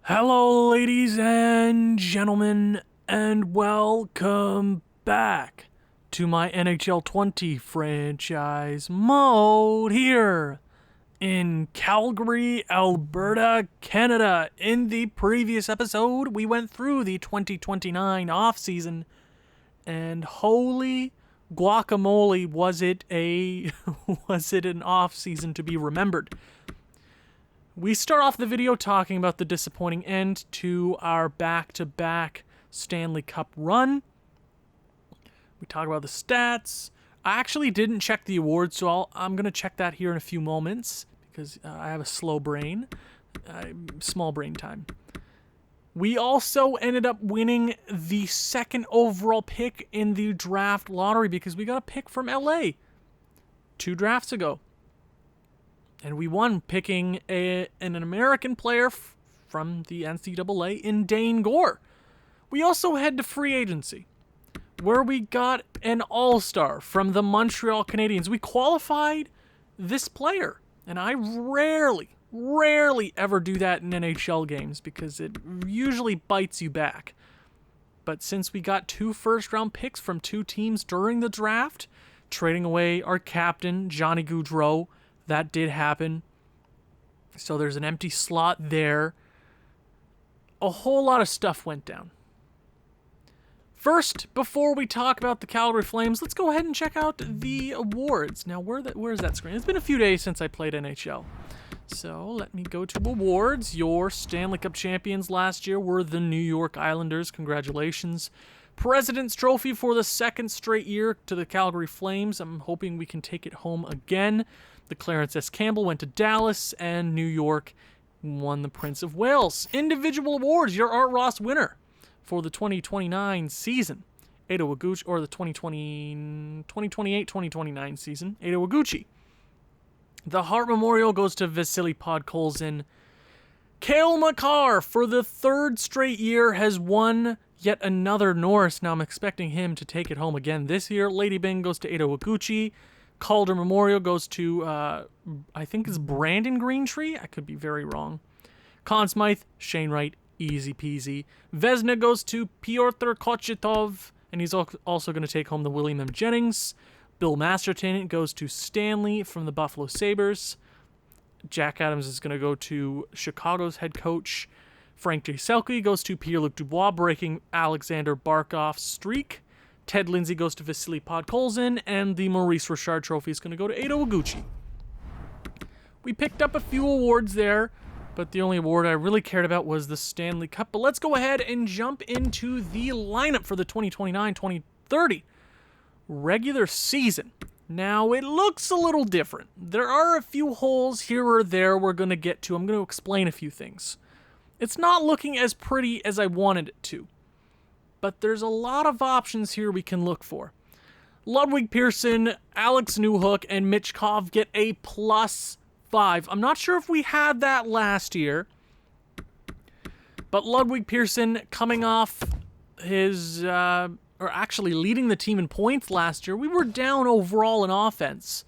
Hello, ladies and gentlemen, and welcome back to my NHL 20 franchise mode here in Calgary, Alberta, Canada. In the previous episode, we went through the 2029 offseason, and holy guacamole, was it an offseason to be remembered. We start off the video talking about the disappointing end to our back-to-back Stanley Cup run. We talk about the stats. I actually didn't check the awards, so I'm going to check that here in a few moments because I have a slow brain, small brain time. We also ended up winning the second overall pick in the draft lottery because we got a pick from LA 2 drafts ago. And we won picking an American player from the NCAA in Dane Gore. We also head to free agency, where we got an all-star from the Montreal Canadiens. We qualified this player, and I rarely ever do that in NHL games because it usually bites you back. But since we got 2 first-round picks from 2 teams during the draft, trading away our captain, Johnny Gaudreau, that did happen. So there's an empty slot there. A whole lot of stuff went down. First, before we talk about the Calgary Flames, let's go ahead and check out the awards. Now, where's that screen? It's been a few days since I played NHL. So let me go to awards. Your Stanley Cup champions last year were the New York Islanders. Congratulations. President's Trophy for the second straight year to the Calgary Flames. I'm hoping we can take it home again. The Clarence S. Campbell went to Dallas, and New York won the Prince of Wales. Individual awards, your Art Ross winner for the 2029 season, Edo Iguchi, or the 2028-2029 season, Edo Iguchi. The Hart Memorial goes to Vasily Podkolzin. Cale Makar, for the 3rd straight year, has won yet another Norris. Now I'm expecting him to take it home again this year. Lady Bing goes to Edo Iguchi. Calder Memorial goes to, I think it's Brandon Greentree. I could be very wrong. Conn Smythe, Shane Wright, easy peasy. Vezina goes to Pyotr Kochitov, and he's also going to take home the William M. Jennings. Bill Masterton goes to Stanley from the Buffalo Sabres. Jack Adams is going to go to Chicago's head coach. Frank J. Selke goes to Pierre-Luc Dubois, breaking Alexander Barkov's streak. Ted Lindsay goes to Vasily Podkolzin, and the Maurice Richard Trophy is going to go to Edo Iguchi. We picked up a few awards there, but the only award I really cared about was the Stanley Cup. But let's go ahead and jump into the lineup for the 2029-2030 regular season. Now, it looks a little different. There are a few holes here or there we're going to get to. I'm going to explain a few things. It's not looking as pretty as I wanted it to, but there's a lot of options here we can look for. Ludwig Pearson, Alex Newhook, and Michkov get a +5. I'm not sure if we had that last year, but Ludwig Pearson coming off his, or actually leading the team in points last year. We were down overall in offense,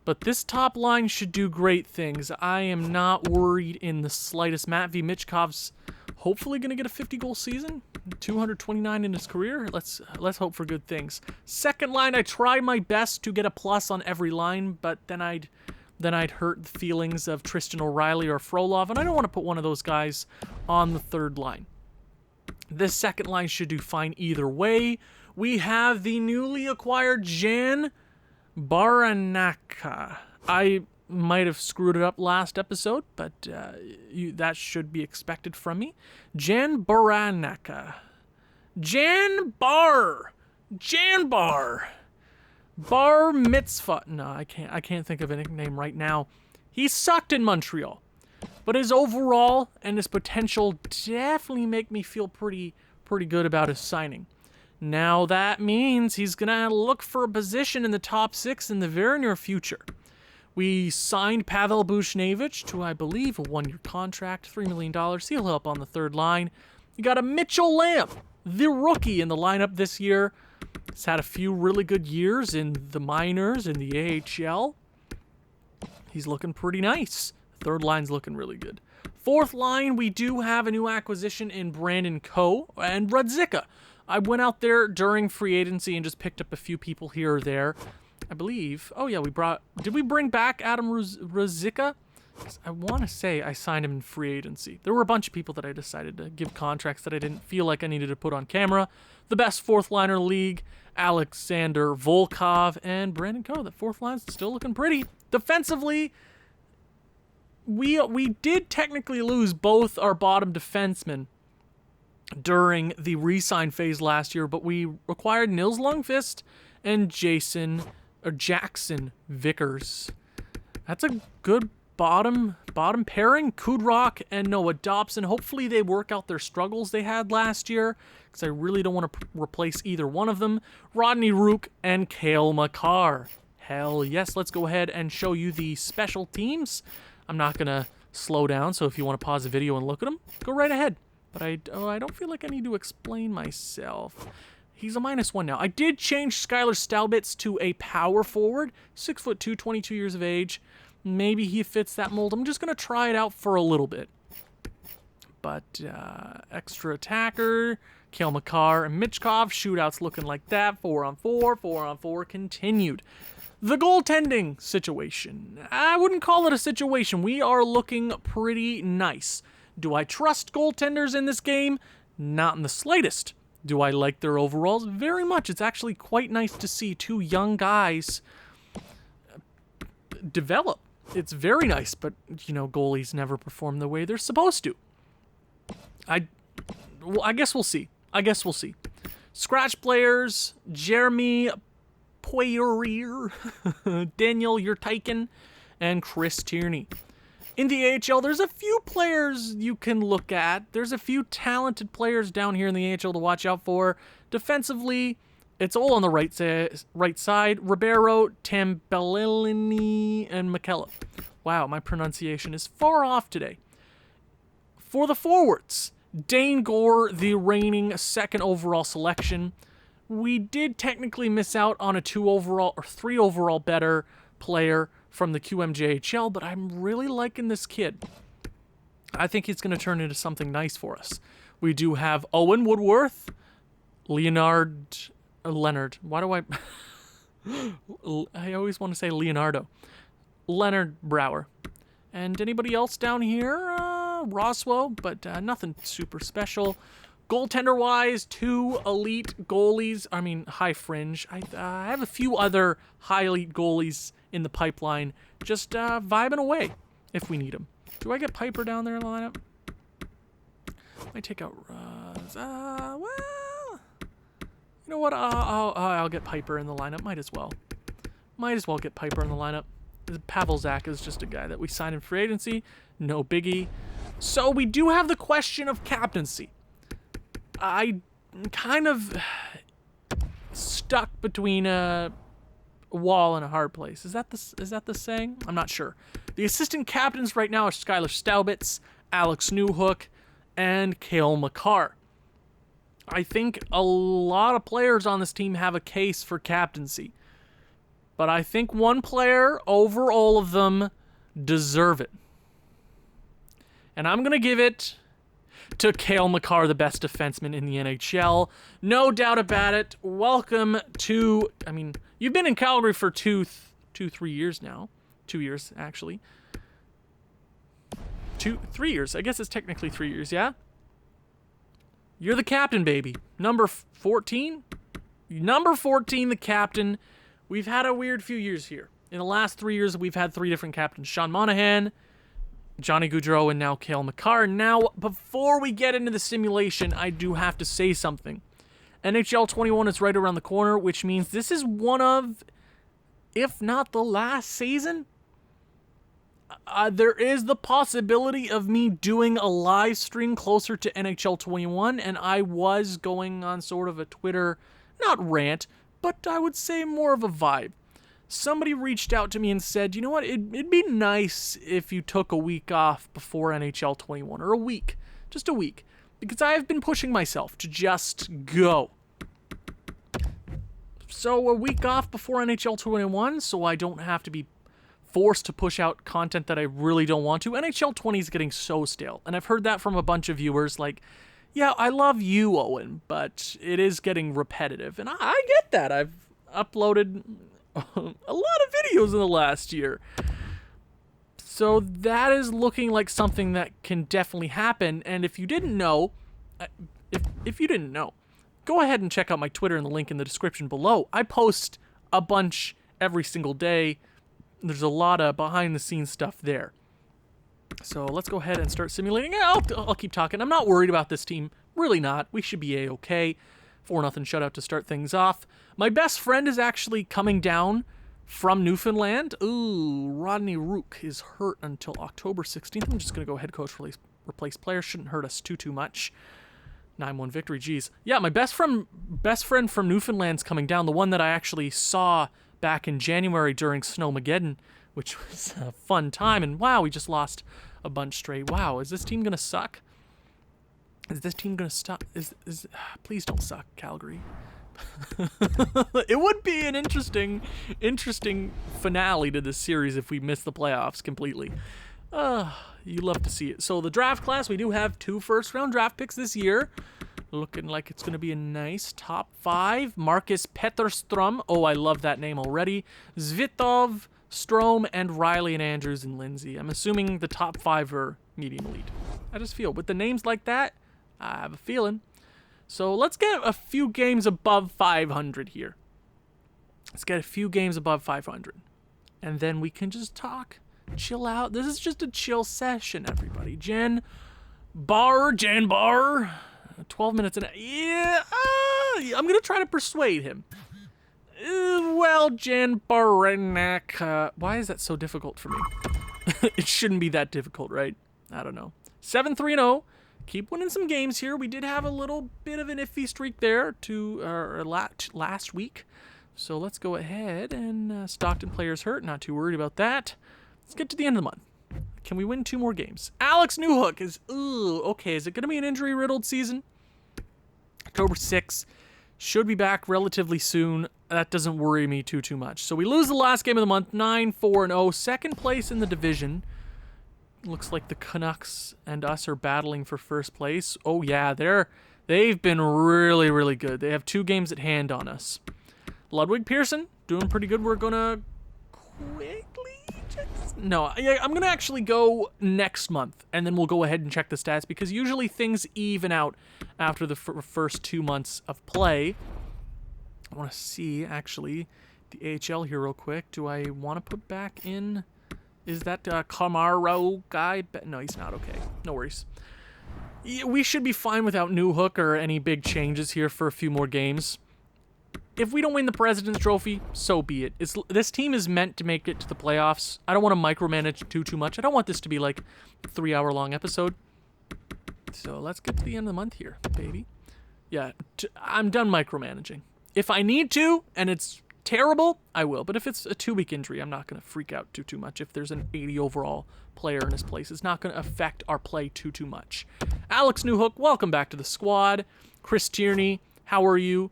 but this top line should do great things. I am not worried in the slightest. Matvei Michkov's hopefully going to get a 50-goal season, 229 in his career. Let's hope for good things. Second line, I tried my best to get a plus on every line, but then I'd hurt the feelings of Tristan O'Reilly or Frolov, and I don't want to put one of those guys on the third line. This second line should do fine either way. We have the newly acquired Jan Baranaka. I might have screwed it up last episode, but that should be expected from me. Jan Baranaka. Jan Bar Mitzvah. No, I can't think of a nickname right now. He sucked in Montreal, but his overall and his potential definitely make me feel pretty good about his signing. Now that means he's gonna look for a position in the top 6 in the very near future. We signed Pavel Buchnevich to, I believe, a 1-year contract, $3 million. He'll help on the third line. You got a Mitchell Lamb, the rookie in the lineup this year. He's had a few really good years in the minors, in the AHL. He's looking pretty nice. Third line's looking really good. Fourth line, we do have a new acquisition in Brandon Coe and Rudzika. I went out there during free agency and just picked up a few people here or there. I believe. Oh yeah, did we bring back Adam Rudzika? I want to say I signed him in free agency. There were a bunch of people that I decided to give contracts that I didn't feel like I needed to put on camera. The best fourth liner in the league, Alexander Volkov and Brandon Coe. The fourth line's still looking pretty. Defensively, we did technically lose both our bottom defensemen during the re-sign phase last year, but we acquired Nils Lundqvist and Jackson Vickers. That's a good bottom pairing. Kudrock and Noah Dobson. Hopefully they work out their struggles they had last year, because I really don't want to replace either one of them. Rodney Rook and Cale Makar. Hell yes, let's go ahead and show you the special teams. I'm not going to slow down, so if you want to pause the video and look at them, go right ahead. But I don't feel like I need to explain myself. He's a -1 now. I did change Skylar Staubitz to a power forward. 6'2", 22 years of age. Maybe he fits that mold. I'm just going to try it out for a little bit. But extra attacker, Cale Makar and Michkov. Shootouts looking like that. 4-on-4, 4-on-4 continued. The goaltending situation. I wouldn't call it a situation. We are looking pretty nice. Do I trust goaltenders in this game? Not in the slightest. Do I like their overalls? Very much. It's actually quite nice to see two young guys develop. It's very nice, but, you know, goalies never perform the way they're supposed to. I guess we'll see. Scratch players, Jeremy Poirier, Daniel Yurtaikin, and Chris Tierney. In the AHL, there's a few players you can look at. There's a few talented players down here in the AHL to watch out for. Defensively, it's all on the right side. Ribeiro, Tambellini, and McKellar. Wow, my pronunciation is far off today. For the forwards, Dane Gore, the reigning second overall selection. We did technically miss out on a 3 overall better player from the QMJHL, but I'm really liking this kid. I think he's going to turn into something nice for us. We do have Owen Woodworth, Leonard. Why do I always want to say Leonardo. Leonard Brower. And anybody else down here? Roswell, but nothing super special. Goaltender-wise, 2 elite goalies. I mean, high fringe. I have a few other high elite goalies in the pipeline, just vibing away if we need them. Do I get Piper down there in the lineup? I take out well, you know what? I'll get Piper in the lineup. Might as well get Piper in the lineup. Pavel Zak is just a guy that we signed in free agency. No biggie. So we do have the question of captaincy. I kind of stuck between a wall and a hard place. Is that the saying? I'm not sure. The assistant captains right now are Skylar Staubitz, Alex Newhook, and Cale Makar. I think a lot of players on this team have a case for captaincy. But I think one player over all of them deserve it. And I'm going to give it to Cale Makar, the best defenseman in the NHL. No doubt about it. Welcome to, I mean, you've been in Calgary for 3 years now. 2 years, actually. 3 years. I guess it's technically 3 years, yeah? You're the captain, baby. Number 14? Number 14, the captain. We've had a weird few years here. In the last 3 years, we've had 3 different captains. Sean Monahan, Johnny Gaudreau, and now Cale Makar. Now, before we get into the simulation, I do have to say something. NHL 21 is right around the corner, which means this is one of, if not the last season. There is the possibility of me doing a live stream closer to NHL 21, and I was going on sort of a Twitter, not rant, but I would say more of a vibe. Somebody reached out to me and said, you know what, it'd be nice if you took a week off before NHL 21, or a week, just a week, because I have been pushing myself to just go. So a week off before NHL 21, so I don't have to be forced to push out content that I really don't want to. NHL 20 is getting so stale, and I've heard that from a bunch of viewers, like, yeah, I love you, Owen, but it is getting repetitive, and I get that. I've uploaded a lot of videos in the last year. So that is looking like something that can definitely happen, and if you didn't know, if you didn't know, go ahead and check out my Twitter in the link in the description below. I post a bunch every single day. There's a lot of behind-the-scenes stuff there. So let's go ahead and start simulating. I'll keep talking. I'm not worried about this team. Really not. We should be A-okay. 4-0 shutout to start things off. My best friend is actually coming down from Newfoundland. Ooh, Rodney Rook is hurt until October 16th. I'm just going to go head coach replace player. Shouldn't hurt us too much. 9-1 victory. Jeez. Yeah, my best friend from Newfoundland's coming down. The one that I actually saw back in January during Snowmageddon, which was a fun time. And wow, we just lost a bunch straight. Wow, is this team going to suck? Is this team going to stop? Please don't suck, Calgary. It would be an interesting finale to this series if we miss the playoffs completely. You love to see it. So the draft class, we do have 2 first-round draft picks this year. Looking like it's going to be a nice top 5. Marcus Petterstrom. Oh, I love that name already. Zvitov, Strome, and Riley and Andrews and Lindsay. I'm assuming the top 5 are medium elite. I just feel with the names like that, I have a feeling. So let's get a few games above 500 here. Let's get a few games above 500. And then we can just talk. Chill out. This is just a chill session, everybody. Jen Bar. 12 minutes in. Yeah, I'm going to try to persuade him. Well, Jen Barenak. Why is that so difficult for me? It shouldn't be that difficult, right? I don't know. 7-3-0. Keep winning some games here. We did have a little bit of an iffy streak there last week. So let's go ahead and Stockton players hurt. Not too worried about that. Let's get to the end of the month. Can we win 2 more games? Alex Newhook is, okay. Is it going to be an injury-riddled season? October 6th. Should be back relatively soon. That doesn't worry me too much. So we lose the last game of the month, 9-4-0. Second place in the division. Looks like the Canucks and us are battling for first place. Oh, yeah, they've been really, really good. They have 2 games at hand on us. Ludwig Pearson, doing pretty good. We're going to quickly No, I'm going to actually go next month, and then we'll go ahead and check the stats, because usually things even out after the first 2 months of play. I want to see, actually, the AHL here real quick. Do I want to put back in... Is that Camaro guy? No, he's not. Okay, no worries. We should be fine without Newhook or any big changes here for a few more games. If we don't win the President's Trophy, so be it. This team is meant to make it to the playoffs. I don't want to micromanage too much. I don't want this to be like a 3-hour-long episode. So let's get to the end of the month here, baby. Yeah, I'm done micromanaging. If I need to, and it's terrible, I will. But if it's a 2-week injury, I'm not going to freak out too much. If there's an 80 overall player in his place, it's not going to affect our play too much. Alex Newhook, welcome back to the squad. Chris Tierney, how are you?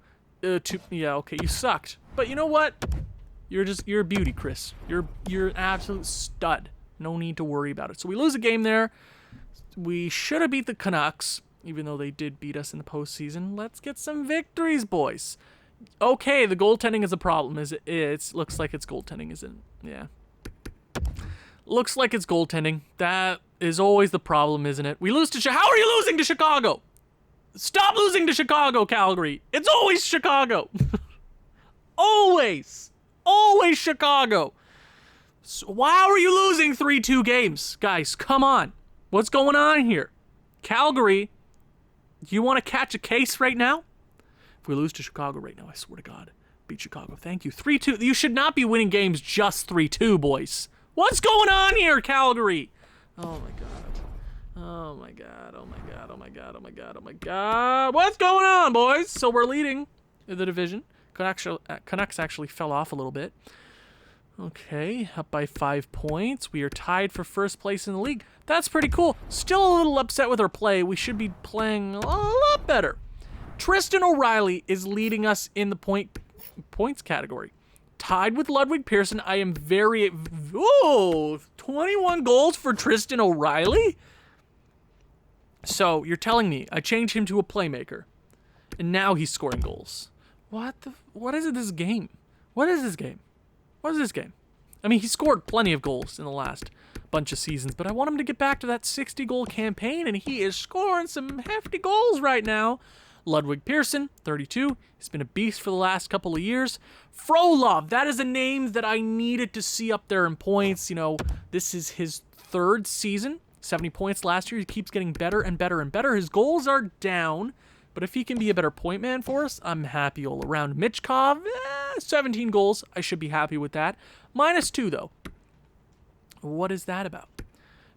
Yeah, okay, you sucked. But you know what? You're a beauty, Chris. You're an absolute stud. No need to worry about it. So we lose a game there. We should have beat the Canucks, even though they did beat us in the postseason. Let's get some victories, boys. Okay, the goaltending is a problem. It looks like it's goaltending, isn't it? Yeah. Looks like it's goaltending. That is always the problem, isn't it? We lose to How are you losing to Chicago? Stop losing to Chicago, Calgary. It's always Chicago. Always Chicago. So why are you losing 3-2 games? Guys, come on. What's going on here? Calgary, do you want to catch a case right now? If we lose to Chicago right now, I swear to God, beat Chicago. Thank you. 3-2. You should not be winning games just 3-2, boys. What's going on here, Calgary? Oh, my God. Oh, my God. Oh, my God. Oh, my God. Oh, my God. Oh, my God. What's going on, boys? So we're leading the division. Canucks actually fell off a little bit. Okay, up by 5 points. We are tied for first place in the league. That's pretty cool. Still a little upset with our play. We should be playing a lot better. Tristan O'Reilly is leading us in the points category. Tied with Ludwig Pearson. I am very... Whoa! 21 goals for Tristan O'Reilly? So, you're telling me I changed him to a playmaker, and now he's scoring goals. What is this game? What is this game? What is this game? I mean, he scored plenty of goals in the last bunch of seasons, but I want him to get back to that 60-goal campaign, and he is scoring some hefty goals right now. Ludwig Pearson, 32. He's been a beast for the last couple of years. Frolov, that is a name that I needed to see up there in points. You know, this is his third season. 70 points last year. He keeps getting better and better and better. His goals are down, but if he can be a better point man for us, I'm happy all around. Michkov, 17 goals. I should be happy with that. -2, though. What is that about?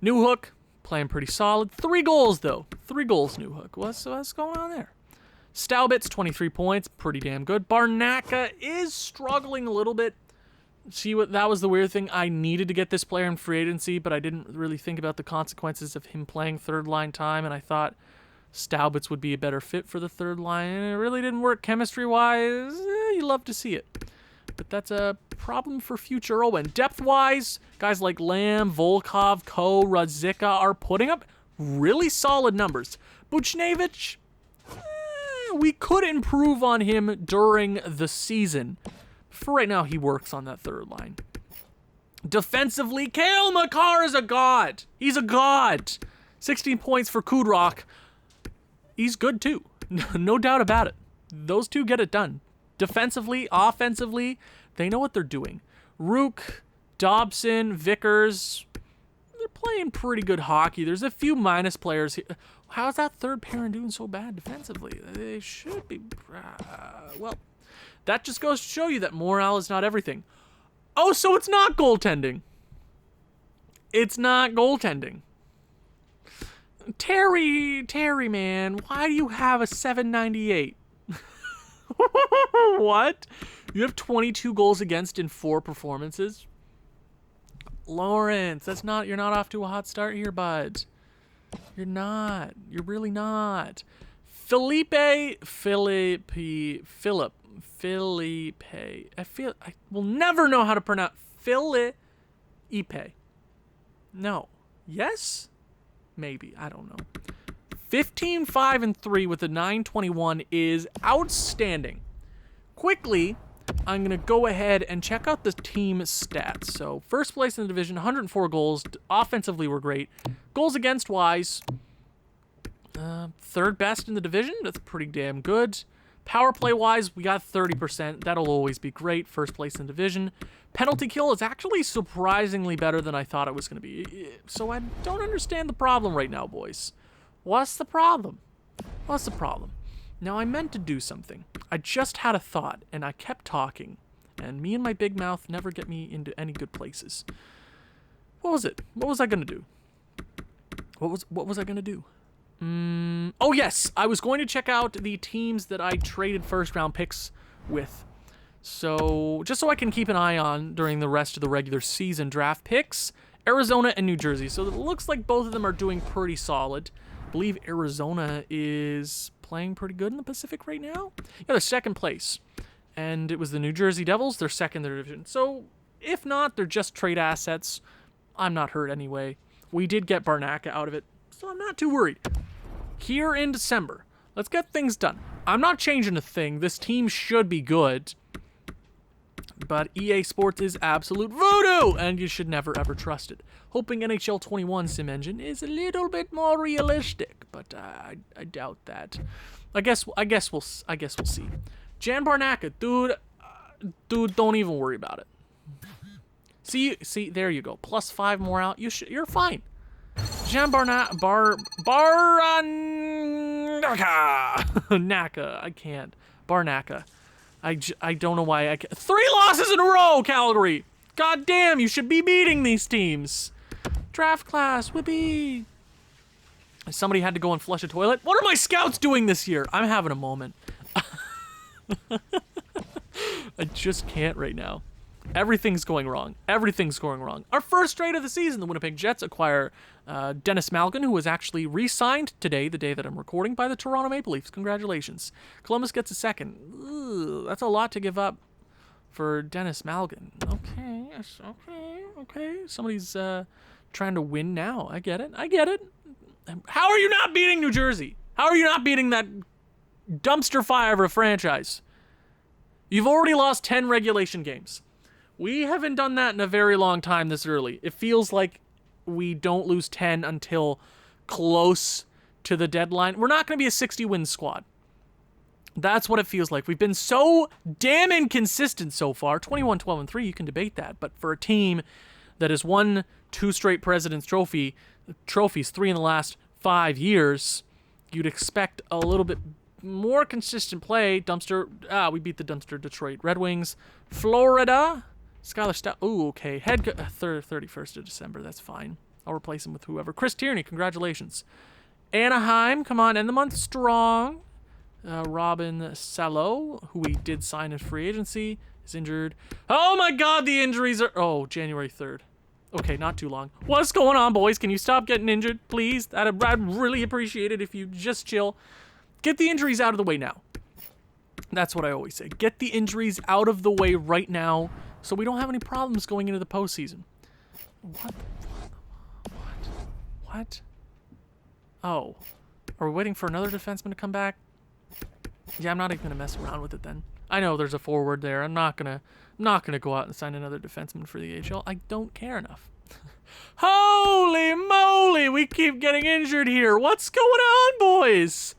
Newhook, playing pretty solid. 3 goals, though. 3 goals, Newhook. What's going on there? Staubitz, 23 points. Pretty damn good. Barnaca is struggling a little bit. See, that was the weird thing. I needed to get this player in free agency, but I didn't really think about the consequences of him playing third-line time, and I thought Staubitz would be a better fit for the third line, and it really didn't work chemistry-wise. You love to see it. But that's a problem for future Owen. Depth-wise, guys like Lamb, Volkov, Ko, Radzika are putting up really solid numbers. Buchnevich, we could improve on him during the season. For right now, he works on that third line. Defensively, Cale Makar is a god. He's a god. 16 points for Kudrock. He's good too. No doubt about it. Those two get it done. Defensively, offensively, they know what they're doing. Rook, Dobson, Vickers, they're playing pretty good hockey. There's a few minus players here. How's that third pairing doing so bad defensively? They should be... well... That just goes to show you that morale is not everything. Oh, so it's not goaltending. It's not goaltending. Terry, man, why do you have a 798? What? You have 22 goals against in 4 performances? Lawrence, you're not off to a hot start here, bud. You're not. You're really not. Philippe. I will never know how to pronounce Philippe. No. Yes? Maybe. I don't know. 15-5-3 with a 921 is outstanding. Quickly, I'm going to go ahead and check out the team stats. So, first place in the division, 104 goals. Offensively, we're great. Goals against wise, third best in the division. That's pretty damn good. Power play wise, we got 30%. That'll always be great. First place in the division. Penalty kill is actually surprisingly better than I thought it was going to be. So I don't understand the problem right now, boys. What's the problem? What's the problem? Now, I meant to do something. I just had a thought, and I kept talking. And me and my big mouth never get me into any good places. What was it? What was I going to do? What was I going to do? Oh, yes. I was going to check out the teams that I traded first-round picks with. So, just so I can keep an eye on during the rest of the regular season draft picks, Arizona and New Jersey. So, it looks like both of them are doing pretty solid. I believe Arizona is playing pretty good in the Pacific right now. Yeah, they're second place. And it was the New Jersey Devils. They're second in their division. So, if not, they're just trade assets. I'm not hurt anyway. We did get Barnaca out of it, so I'm not too worried. Here in December, let's get things done. I'm not changing a thing. This team should be good. But EA Sports is absolute voodoo, and you should never ever trust it. Hoping NHL 21 sim engine is a little bit more realistic, but I doubt that. I guess we'll see. Jan Barnaca, dude, don't even worry about it. See, there you go. +5 morale. You're fine. Jan Barnaca. Naka. I can't. Barnaca. I don't know why I can't. 3 losses in a row, Calgary. God damn, you should be beating these teams. Draft class, whippy. Somebody had to go and flush a toilet. What are my scouts doing this year? I'm having a moment. I just can't right now. Everything's going wrong. Everything's going wrong. Our first trade of the season, the Winnipeg Jets acquire Dennis Malkin, who was actually re-signed today, the day that I'm recording, by the Toronto Maple Leafs. Congratulations. Columbus gets a second. Ugh, that's a lot to give up. for Dennis Malgin. Okay. Somebody's trying to win now. I get it. How are you not beating New Jersey? How are you not beating that dumpster fire of a franchise? You've already lost 10 regulation games. We haven't done that in a very long time this early. It feels like we don't lose 10 until close to the deadline. We're not going to be a 60-win squad. That's what it feels like. We've been so damn inconsistent so far. 21, 12, and 3, you can debate that. But for a team that has won 2 straight President's trophies, 3 in the last 5 years, you'd expect a little bit more consistent play. We beat the dumpster Detroit Red Wings. Florida, Skylar Stout. Ooh, okay. 31st of December, that's fine. I'll replace him with whoever. Chris Tierney, congratulations. Anaheim, come on, end the month strong. Robin Salo, who we did sign in free agency, is injured. Oh my god, the injuries are... Oh, January 3rd. Okay, not too long. What's going on, boys? Can you stop getting injured, please? I'd really appreciate it if you just chill. Get the injuries out of the way now. That's what I always say. Get the injuries out of the way right now so we don't have any problems going into the postseason. What? Oh. Are we waiting for another defenseman to come back? Yeah, I'm not even going to mess around with it then. I know there's a forward there. I'm not gonna go out and sign another defenseman for the AHL. I don't care enough. Holy moly, we keep getting injured here. What's going on, boys?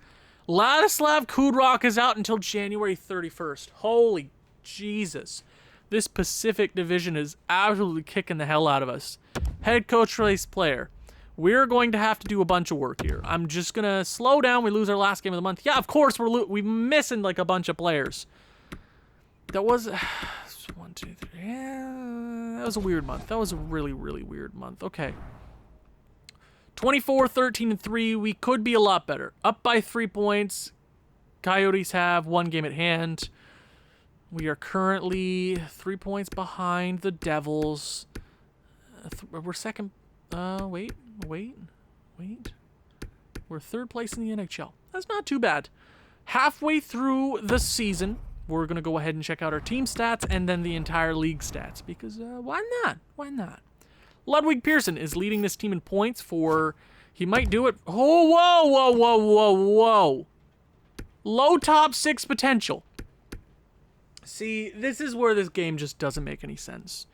Ladislav Kudrok is out until January 31st. Holy Jesus. This Pacific Division is absolutely kicking the hell out of us. Head coach race player. We're going to have to do a bunch of work here. I'm just going to slow down. We lose our last game of the month. Yeah, of course, we're missing like a bunch of players. That was 1, 2, 3. Yeah, that was a weird month. That was a really, really weird month. Okay. 24, 13, and 3. We could be a lot better. Up by 3 points. Coyotes have 1 game at hand. We are currently 3 points behind the Devils. We're second. Wait. We're 3rd place in the NHL. That's not too bad. Halfway through the season, we're going to go ahead and check out our team stats and then the entire league stats. Because why not? Ludwig Pearson is leading this team in points for... He might do it... Oh, whoa. Low top 6 potential. See, this is where this game just doesn't make any sense.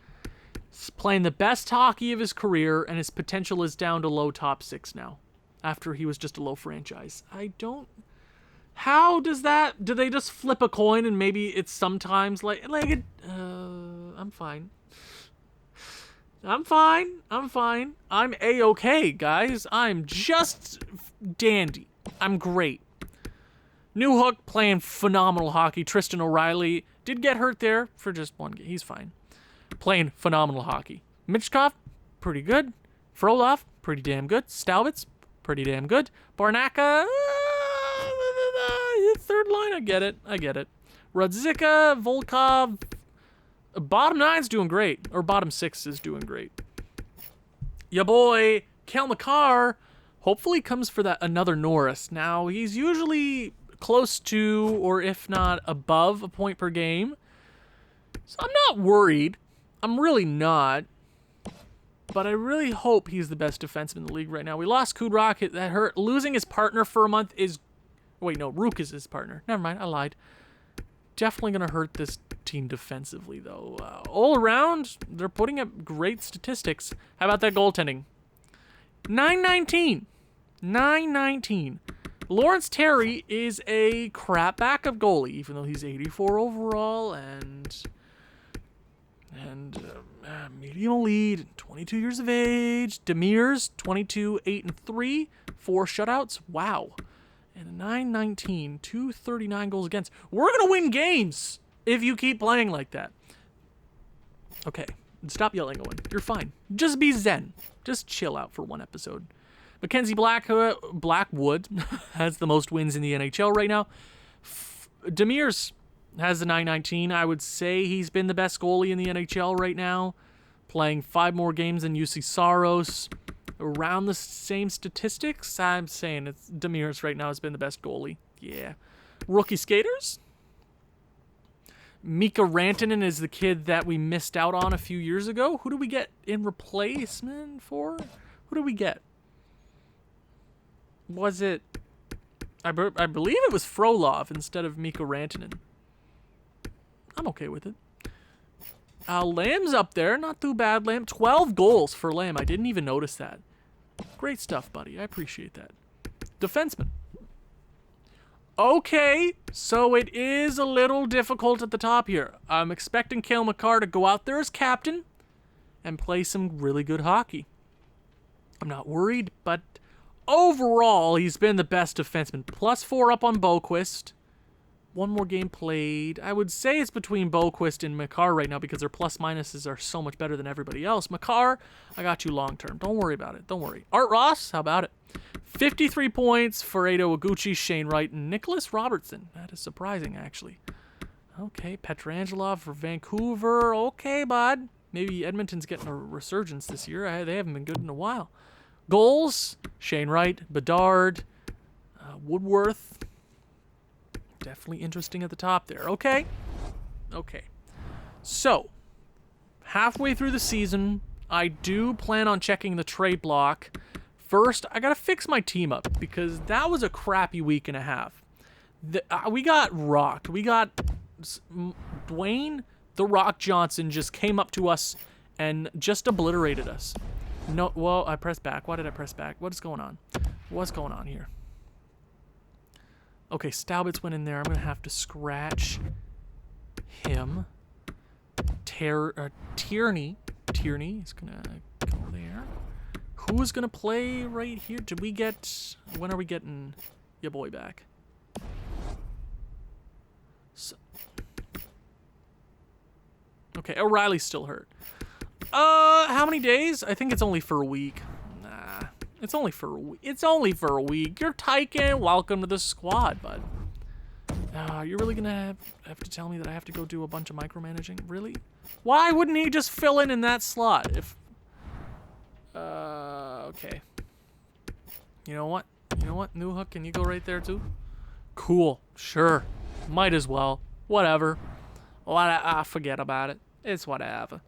He's playing the best hockey of his career, and his potential is down to low top 6 now. After he was just a low franchise. How does that... Do they just flip a coin and maybe it's sometimes I'm fine. I'm A-okay, guys. I'm just dandy. I'm great. New Hook playing phenomenal hockey. Tristan O'Reilly did get hurt there for just 1 game. He's fine. Playing phenomenal hockey. Michkov, pretty good. Frolov, pretty damn good. Stalbitz, pretty damn good. Barnaka, 3rd line, I get it. Radzika, Volkov, bottom 9's doing great. Or bottom 6 is doing great. Ya boy, Cale Makar, hopefully comes for that another Norris. Now, he's usually close to, or if not above, a point per game. So I'm not worried. I'm really not. But I really hope he's the best defenseman in the league right now. We lost Kudrok. That hurt. Losing his partner for a month is... Wait, no. Rook is his partner. Never mind. I lied. Definitely going to hurt this team defensively, though. All around, they're putting up great statistics. How about that goaltending? 919. Lawrence Terry is a crap backup goalie, even though he's 84 overall and medium elite, 22 years of age. Demirs, 22, 8 and 3, 4 shutouts. Wow. And a 919, 239 goals against. We're going to win games if you keep playing like that. Okay. Stop yelling, Owen. You're fine. Just be zen. Just chill out for 1 episode. Mackenzie Blackwood has the most wins in the NHL right now. Demirs has the 919. I would say he's been the best goalie in the NHL right now. Playing 5 more games than UC Saros. Around the same statistics. I'm saying it's Demirs right now has been the best goalie. Yeah. Rookie skaters. Mika Rantanen is the kid that we missed out on a few years ago. Who do we get in replacement for? Who do we get? Was it... I believe it was Frolov instead of Mika Rantanen. I'm okay with it. Lamb's up there. Not too bad, Lamb. 12 goals for Lamb. I didn't even notice that. Great stuff, buddy. I appreciate that. Defenseman. Okay, so it is a little difficult at the top here. I'm expecting Cale Makar to go out there as captain and play some really good hockey. I'm not worried, but overall, he's been the best defenseman. +4 up on Boquist. One more game played. I would say it's between Boquist and Makar right now because their plus-minuses are so much better than everybody else. Makar, I got you long-term. Don't worry about it. Don't worry. Art Ross, how about it? 53 points for Ado Iguchi, Shane Wright, and Nicholas Robertson. That is surprising, actually. Okay, Pietrangelo for Vancouver. Okay, bud. Maybe Edmonton's getting a resurgence this year. They haven't been good in a while. Goals, Shane Wright, Bedard, Woodworth. Definitely interesting at the top there. Okay. Okay. So, halfway through the season, I do plan on checking the trade block. First, I got to fix my team up because that was a crappy week and a half. We got rocked. We got Dwayne The Rock Johnson just came up to us and just obliterated us. No, well, I pressed back. Why did I press back? What is going on? What's going on here? Okay, Staubitz went in there. I'm going to have to scratch him. Tierney is going to go there. Who's going to play right here? Did we get... When are we getting your boy back? So, okay, O'Reilly's still hurt. How many days? I think it's only for a week. Nah, it's only for a week. It's only for a week. You're Tyken. Welcome to the squad, bud. You're really gonna have to tell me that I have to go do a bunch of micromanaging? Really? Why wouldn't he just fill in that slot? If okay. You know what? New Hook, can you go right there too? Cool. Sure. Might as well. Whatever. Forget about it. It's whatever.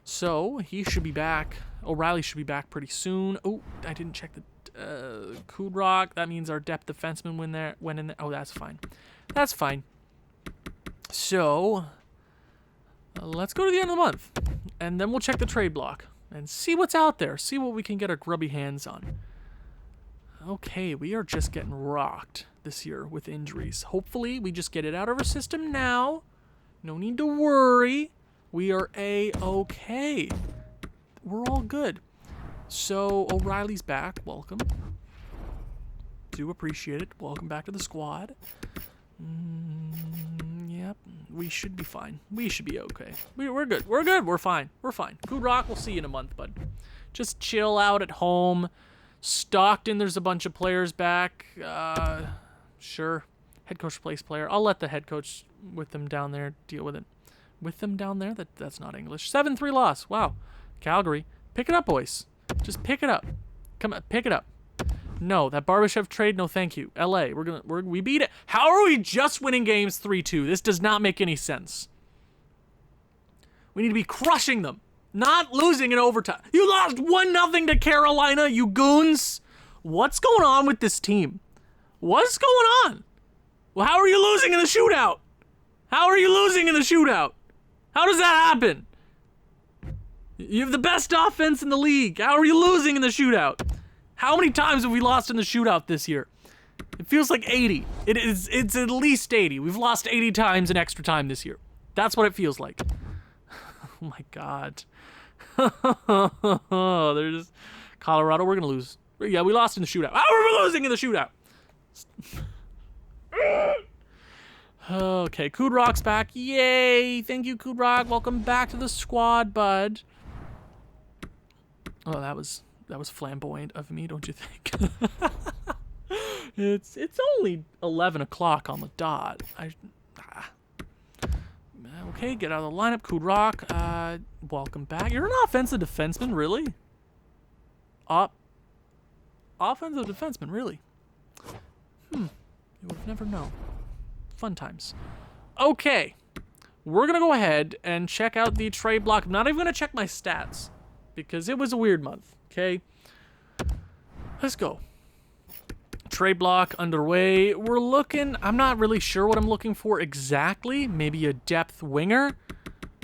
So, he should be back. O'Reilly should be back pretty soon. Oh, I didn't check the Kudrock. That means our depth defenseman went in there. Oh, that's fine. That's fine. So, let's go to the end of the month. And then we'll check the trade block. And see what's out there. See what we can get our grubby hands on. Okay, we are just getting rocked this year with injuries. Hopefully, we just get it out of our system now. No need to worry. We are A-okay. We're all good. So, O'Reilly's back. Welcome. Do appreciate it. Welcome back to the squad. Yep. We should be fine. We should be okay. We're good. We're good. We're fine. We're fine. Kudrock, we'll see you in a month, bud. Just chill out at home. Stockton, there's a bunch of players back. Sure. Head coach replace player. I'll let the head coach with them down there deal with it. With them down there? That's not English. 7-3 loss. Wow. Calgary. Pick it up, boys. Just pick it up. Come on, pick it up. No, that Barbashev trade, no thank you. LA, we beat it. How are we just winning games 3-2? This does not make any sense. We need to be crushing them, not losing in overtime. You lost 1-0 to Carolina, you goons. What's going on with this team? What's going on? Well, how are you losing in the shootout? How are you losing in the shootout? How does that happen? You have the best offense in the league. How are you losing in the shootout? How many times have we lost in the shootout this year? It feels like 80. It's at least 80. We've lost 80 times in extra time this year. That's what it feels like. Oh my God. There's Colorado. We're going to lose. Yeah, we lost in the shootout. How are we losing in the shootout? Okay, Kudrock's back. Yay! Thank you, Kudrock. Welcome back to the squad, bud. Oh, that was flamboyant of me, don't you think? It's only 11 o'clock on the dot. Okay, get out of the lineup. Kudrock, welcome back. You're an offensive defenseman, really? Offensive defenseman, really? You would have never known. Fun times. Okay. we're going to go ahead and check out the trade block. I'm not even going to check my stats because it was a weird month, okay? Let's go. Trade block underway. We're looking, I'm not really sure what I'm looking for exactly. Maybe a depth winger.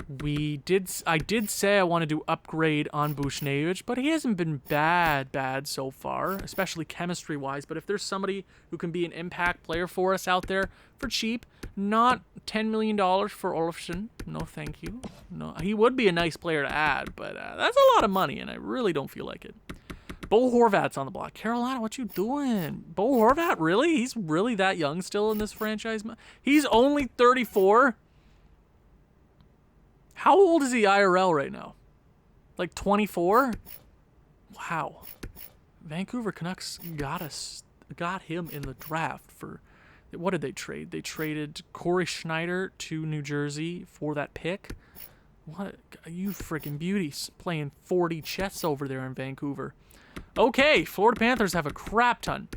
I did say I wanted to upgrade on Buchnevich, but he hasn't been bad so far, especially chemistry-wise. But if there's somebody who can be an impact player for us out there for cheap, not $10 million for Olofsson, no thank you. No, he would be a nice player to add, but that's a lot of money, and I really don't feel like it. Bo Horvat's on the block. Carolina, what you doing? Bo Horvat, really? He's really that young still in this franchise? He's only 34? How old is he IRL right now? Like 24? Wow. Vancouver Canucks got him in the draft for, what did they trade? They traded Corey Schneider to New Jersey for that pick. What? You freaking beauties playing 40 chess over there in Vancouver. Okay, Florida Panthers have a crap ton.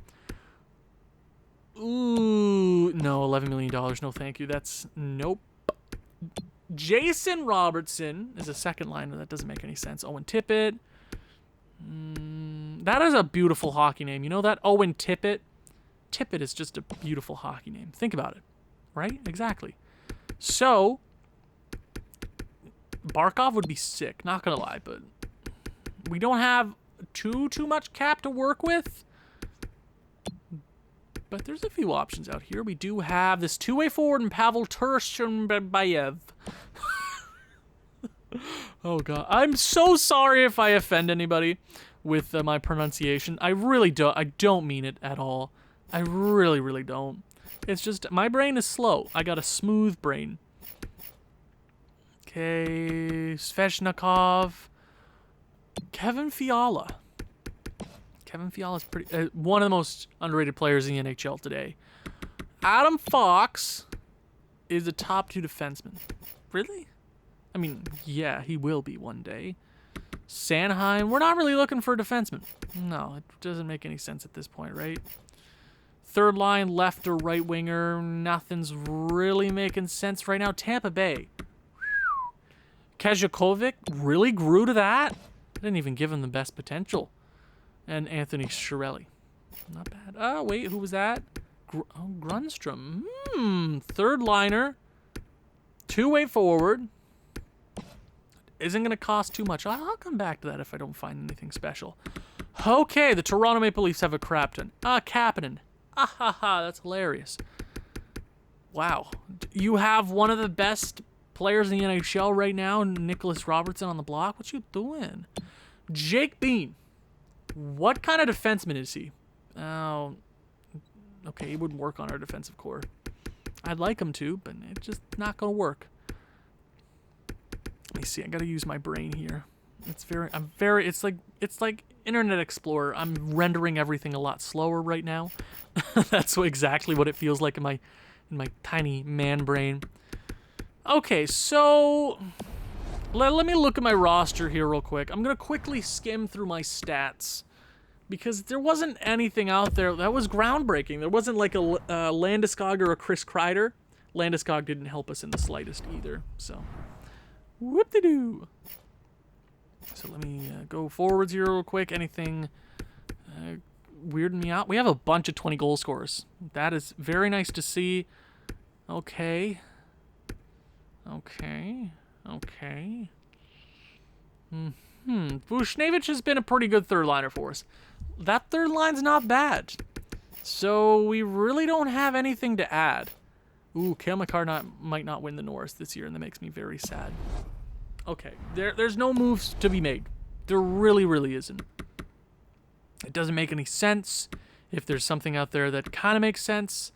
Ooh, no, $11 million. No, thank you. That's, nope. Jason Robertson is a second liner. That doesn't make any sense. Owen Tippett. That is a beautiful hockey name. You know that? Owen Tippett. Tippett is just a beautiful hockey name. Think about it. Right? Exactly. So, Barkov would be sick. Not going to lie, but we don't have too much cap to work with. But there's a few options out here. We do have this two-way forward in Pavel Turchenbayev. Oh, God. I'm so sorry if I offend anybody with my pronunciation. I really don't. I don't mean it at all. I really don't. It's just, my brain is slow. I got a smooth brain. Okay, Svechnikov. Kevin Fiala. Kevin Fiala is pretty one of the most underrated players in the NHL today. Adam Fox is a top 2 defenseman. Really? I mean, yeah, he will be one day. Sanheim, we're not really looking for a defenseman. No, it doesn't make any sense at this point, right? Third line, left or right winger, nothing's really making sense right now. Tampa Bay. Kajakovic really grew to that? I didn't even give him the best potential. And Anthony Chiarelli. Not bad. Oh, wait, who was that? Grunstrom. Third liner. Two-way forward. Isn't going to cost too much. I'll come back to that if I don't find anything special. Okay, the Toronto Maple Leafs have a Crapton. Kapanen. That's hilarious. Wow. You have one of the best players in the NHL right now, Nicholas Robertson on the block. What you doing? Jake Bean. What kind of defenseman is he? Oh, okay, he wouldn't work on our defensive core. I'd like him to, but it's just not going to work. Let me see. I got to use my brain here. It's like Internet Explorer. I'm rendering everything a lot slower right now. That's exactly what it feels like in my tiny man brain. Okay, so let me look at my roster here real quick. I'm going to quickly skim through my stats because there wasn't anything out there that was groundbreaking. There wasn't like a Landeskog or a Chris Kreider. Landeskog didn't help us in the slightest either, so whoop-de-doo. So let me go forwards here real quick. Anything weirding me out? We have a bunch of 20-goal scorers. That is very nice to see. Okay. Buchnevich has been a pretty good third liner for us. That third line's not bad. So we really don't have anything to add. Ooh, Cale Makar might not win the Norris this year, and that makes me very sad. Okay, there's no moves to be made. There really isn't. It doesn't make any sense. If there's something out there that kind of makes sense,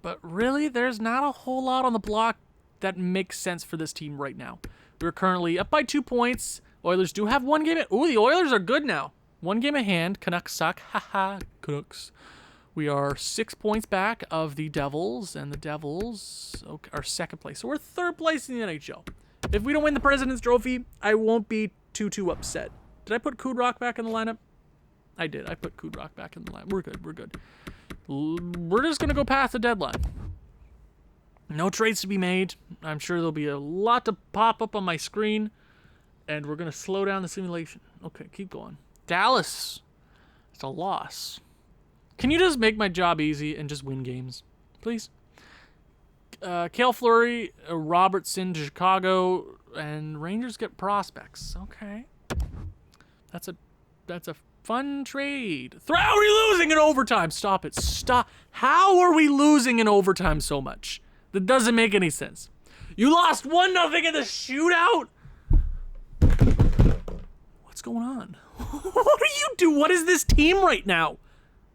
but really, there's not a whole lot on the block that makes sense for this team right now. We're currently up by 2 points. Oilers do have one game. Ooh, the Oilers are good now. One game at hand. Canucks suck. Haha, Canucks. We are 6 points back of the Devils, and the Devils are second place. So we're third place in the NHL. If we don't win the President's Trophy, I won't be too upset. Did I put Kudrock back in the lineup? I did. I put Kudrock back in the lineup. We're good. We're just going to go past the deadline. No trades to be made. I'm sure there'll be a lot to pop up on my screen. And we're going to slow down the simulation. Okay, keep going. Dallas. It's a loss. Can you just make my job easy and just win games? Please? Cale Fleury, Robertson to Chicago, and Rangers get prospects. Okay. That's a fun trade. How are we losing in overtime? Stop it. Stop. How are we losing in overtime so much? That doesn't make any sense. You lost 1-0 in the shootout? What's going on? What are you doing? What is this team right now?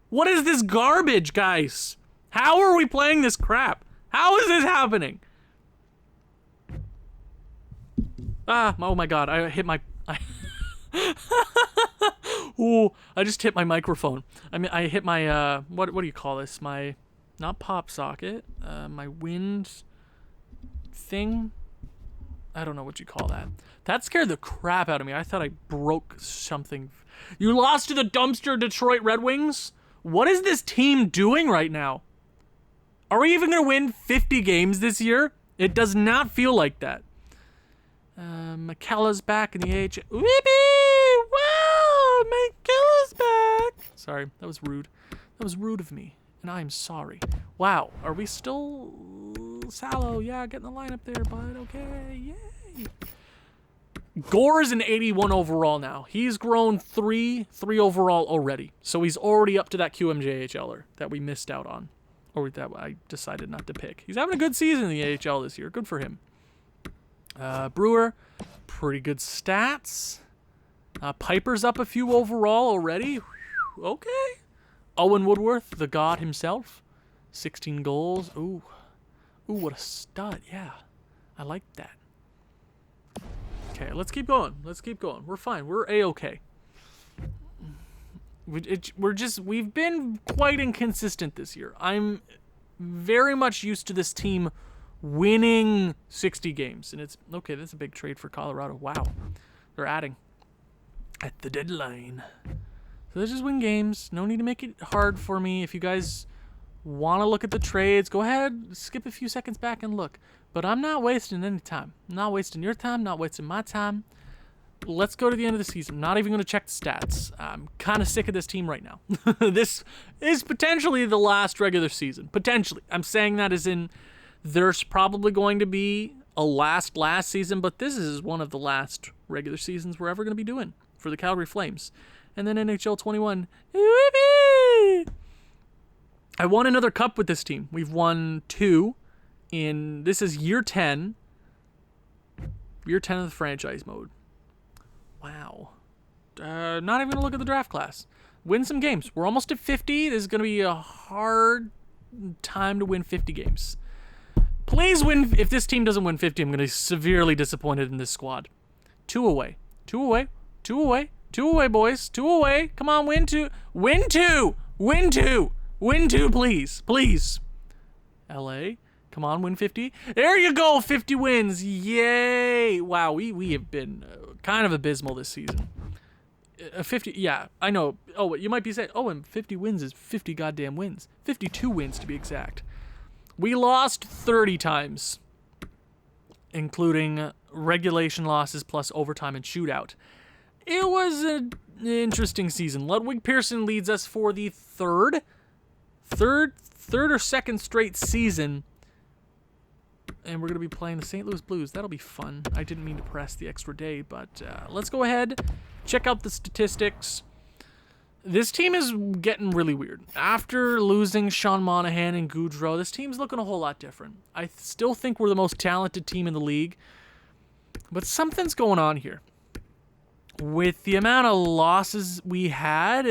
What is this garbage, guys? How are we playing this crap? How is this happening? Oh my god, I hit my... Ooh, I just hit my microphone. I mean, I hit my, what do you call this? My, not pop socket, my wind thing? I don't know what you call that. That scared the crap out of me. I thought I broke something. You lost to the dumpster Detroit Red Wings? What is this team doing right now? Are we even going to win 50 games this year? It does not feel like that. McKella's back in the AHL. Whippy! Wow! McKella's back! Sorry, that was rude. That was rude of me, and I'm sorry. Wow, are we still... Sallow, yeah, getting the lineup there, bud. Okay, yay. Gore is an 81 overall now. He's grown 3 overall already. So he's already up to that QMJHLer that we missed out on. Or that I decided not to pick. He's having a good season in the AHL this year. Good for him. Brewer, pretty good stats. Piper's up a few overall already. Okay. Owen Woodworth, the god himself. 16 goals. Ooh, what a stud. Yeah, I like that. Okay, let's keep going. We're fine. We're A-okay. We've been quite inconsistent this year. I'm very much used to this team winning 60 games. And it's, okay, that's a big trade for Colorado. Wow. They're adding at the deadline. So let's just win games. No need to make it hard for me. If you guys want to look at the trades, go ahead, skip a few seconds back and look. But I'm not wasting any time. I'm not wasting your time, not wasting my time. Let's go to the end of the season. I'm not even going to check the stats. I'm kind of sick of this team right now. This is potentially the last regular season. Potentially. I'm saying that as in there's probably going to be a last season, but this is one of the last regular seasons we're ever going to be doing for the Calgary Flames. And then NHL 21. Whoopee! I won another cup with this team. We've won 2 in, this is year 10. Year 10 of the franchise mode. Wow. Not even going to look at the draft class. Win some games. We're almost at 50. This is going to be a hard time to win 50 games. Please win. If this team doesn't win 50, I'm going to be severely disappointed in this squad. 2 away. 2 away. 2 away. 2 away, boys. 2 away. Come on, win 2. Win 2. Win 2. Win 2, please. Please. LA. Come on, win 50. There you go, 50 wins. Yay. Wow, we have been kind of abysmal this season. 50, yeah, I know. Oh, you might be saying, oh, and 50 wins is 50 goddamn wins. 52 wins, to be exact. We lost 30 times, including regulation losses plus overtime and shootout. It was an interesting season. Ludwig Pearson leads us for the third or second straight season. And we're going to be playing the St. Louis Blues. That'll be fun. I didn't mean to press the extra day, but let's go ahead, check out the statistics. This team is getting really weird. After losing Sean Monahan and Goudreau, this team's looking a whole lot different. I still think we're the most talented team in the league, but something's going on here. With the amount of losses we had,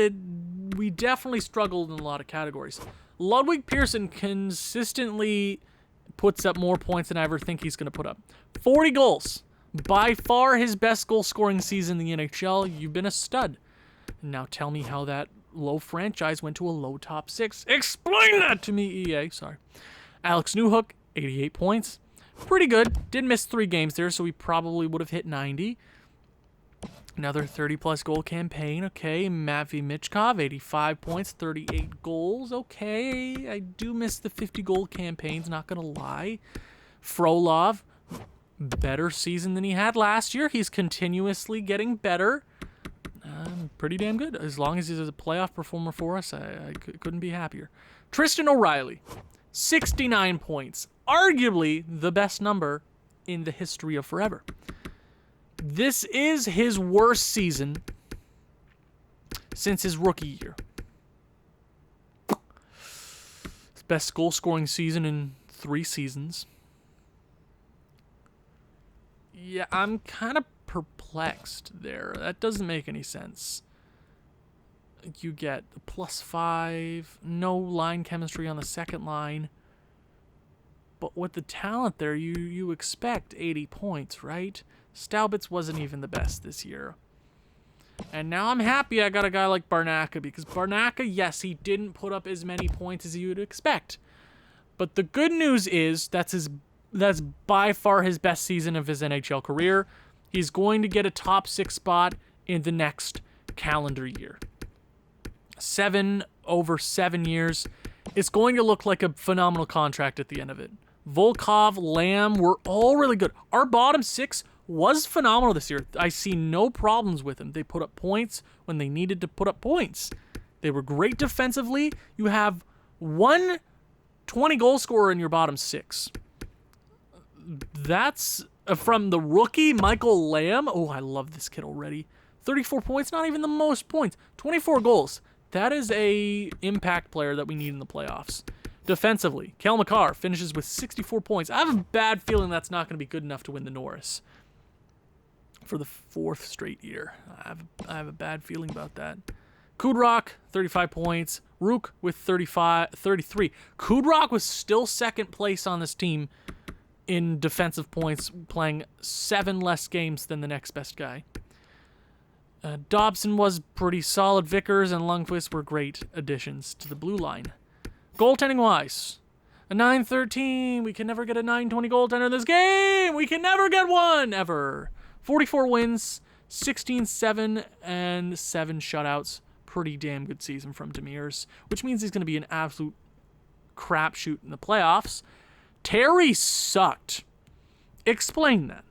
we definitely struggled in a lot of categories. Ludwig Pearson consistently puts up more points than I ever think he's going to put up. 40 goals. By far his best goal-scoring season in the NHL. You've been a stud. Now tell me how that low franchise went to a low top 6. Explain that to me, EA. Sorry. Alex Newhook, 88 points. Pretty good. Did miss 3 games there, so he probably would have hit 90. Another 30-plus goal campaign. Okay, Matvey Michkov, 85 points, 38 goals. Okay, I do miss the 50-goal campaigns, not going to lie. Frolov, better season than he had last year. He's continuously getting better. Pretty damn good. As long as he's a playoff performer for us, I couldn't be happier. Tristan O'Reilly, 69 points. Arguably the best number in the history of forever. This is his worst season since his rookie year. His best goal-scoring season in 3 seasons. Yeah, I'm kind of perplexed there. That doesn't make any sense. You get the +5, no line chemistry on the second line. But with the talent there, you expect 80 points, right? Staubitz wasn't even the best this year. And now I'm happy I got a guy like Barnaca, because Barnaca, yes, he didn't put up as many points as you would expect. But the good news is that's by far his best season of his NHL career. He's going to get a top 6 spot in the next calendar year. 7 over 7 years. It's going to look like a phenomenal contract at the end of it. Volkov, Lamb were all really good. Our bottom 6 was phenomenal this year. I see no problems with them. They put up points when they needed to put up points. They were great defensively. You have one 20-goal scorer in your bottom 6. That's from the rookie, Michael Lamb. Oh, I love this kid already. 34 points, not even the most points. 24 goals. That is a impact player that we need in the playoffs. Defensively, Cale Makar finishes with 64 points. I have a bad feeling that's not going to be good enough to win the Norris for the 4th straight year. I have a bad feeling about that. Kudrock, 35 points. Rook with 33. Kudrock was still second place on this team in defensive points, playing 7 less games than the next best guy. Dobson was pretty solid. Vickers and Lundqvist were great additions to the blue line. Goaltending-wise, a 9-13. We can never get a 9-20 goaltender in this game. We can never get one, ever. 44 wins, 16-7, and 7 shutouts. Pretty damn good season from Demers, which means he's going to be an absolute crapshoot in the playoffs. Terry sucked. Explain that.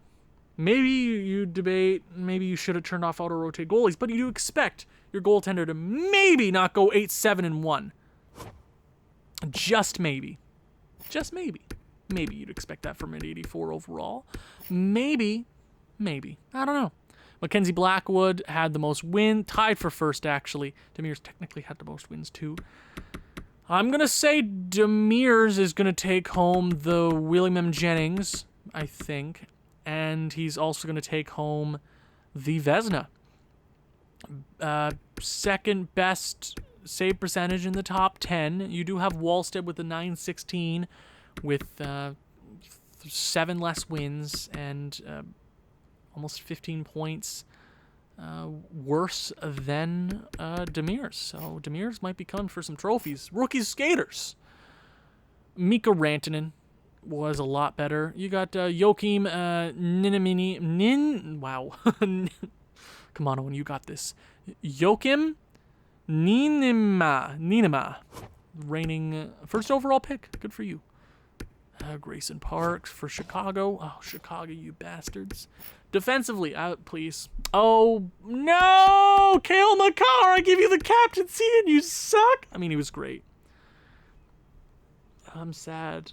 Maybe you debate, maybe you should have turned off auto-rotate goalies, but you do expect your goaltender to maybe not go 8-7-1. Just maybe. Just maybe. Maybe you'd expect that from an 84 overall. Maybe. I don't know. Mackenzie Blackwood had the most win, tied for first, actually. Demers technically had the most wins, too. I'm going to say Demers is going to take home the William M. Jennings, I think. And he's also going to take home the Vezina. Second best save percentage in the top 10. You do have Wallstead with the 916 with 7 less wins and almost 15 points worse than Demers. So Demers might be coming for some trophies. Rookie skaters. Mikko Rantanen was a lot better. You got Joakim Ninamini. Wow. Come on, Owen, you got this. Joakim Ninema, reigning first overall pick. Good for you. Grayson Parks for Chicago. Oh, Chicago, you bastards. Defensively, please. Oh, no! Cale Makar, I give you the captaincy and you suck! I mean, he was great. I'm sad.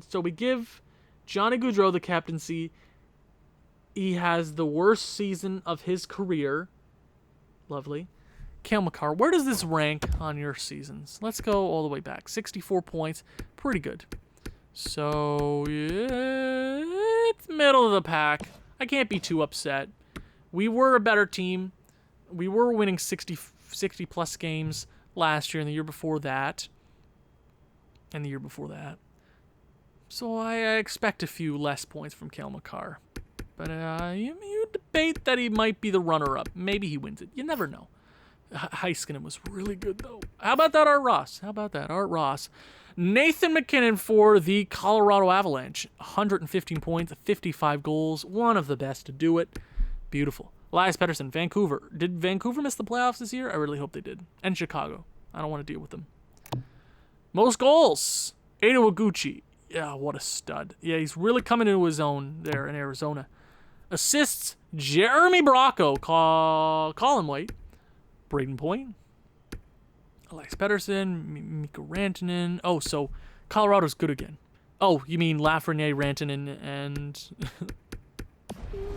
So we give Johnny Gaudreau the captaincy. He has the worst season of his career. Lovely. Cale Makar, where does this rank on your seasons? Let's go all the way back. 64 points. Pretty good. So, yeah, it's middle of the pack. I can't be too upset. We were a better team. We were winning 60-plus games last year and the year before that. And the year before that. So I expect a few less points from Cale Makar. But you debate that he might be the runner-up. Maybe he wins it. You never know. Heiskanen was really good, though. How about that, Art Ross? Nathan McKinnon for the Colorado Avalanche. 115 points, 55 goals. One of the best to do it. Beautiful. Elias Pettersson, Vancouver. Did Vancouver miss the playoffs this year? I really hope they did. And Chicago. I don't want to deal with them. Most goals. Ada Waguchi. Yeah, what a stud. Yeah, he's really coming into his own there in Arizona. Assists. Jeremy Bracco. Colin White. Braden Point. Elias Pettersson. Mikko Rantanen. Oh, so Colorado's good again. Oh, you mean Lafreniere, Rantanen, and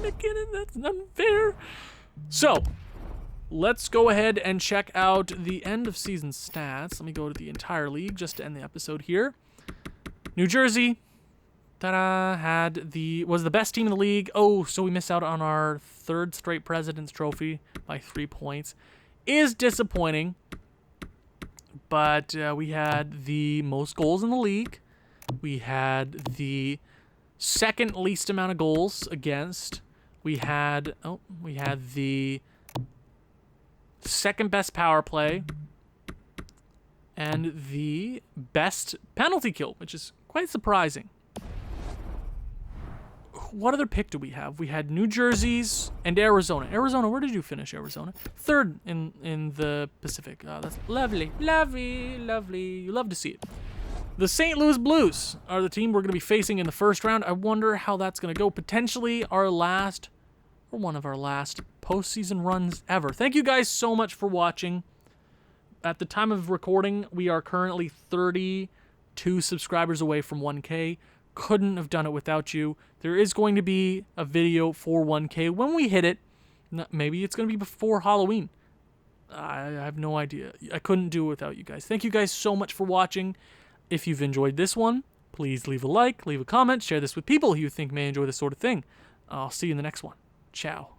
McKinnon? That's unfair. So, let's go ahead and check out the end of season stats. Let me go to the entire league just to end the episode here. New Jersey, was the best team in the league. Oh, so we missed out on our third straight President's Trophy by 3 points. Is disappointing, but we had the most goals in the league. We had the second least amount of goals against. We had the second best power play and the best penalty kill, which is quite surprising. What other pick do we have? We had New Jersey's and Arizona. Arizona, where did you finish, Arizona? Third in the Pacific. That's lovely, lovely, lovely. You love to see it. The St. Louis Blues are the team we're going to be facing in the first round. I wonder how that's going to go. Potentially one of our last postseason runs ever. Thank you guys so much for watching. At the time of recording, we are currently 32 subscribers away from 1K. Couldn't have done it without you. There is going to be a video for 1K when we hit it. Maybe it's going to be before Halloween. I have no idea. I couldn't do it without you guys. Thank you guys so much for watching. If you've enjoyed this one, please leave a like, leave a comment, share this with people who you think may enjoy this sort of thing. I'll see you in the next one. Ciao.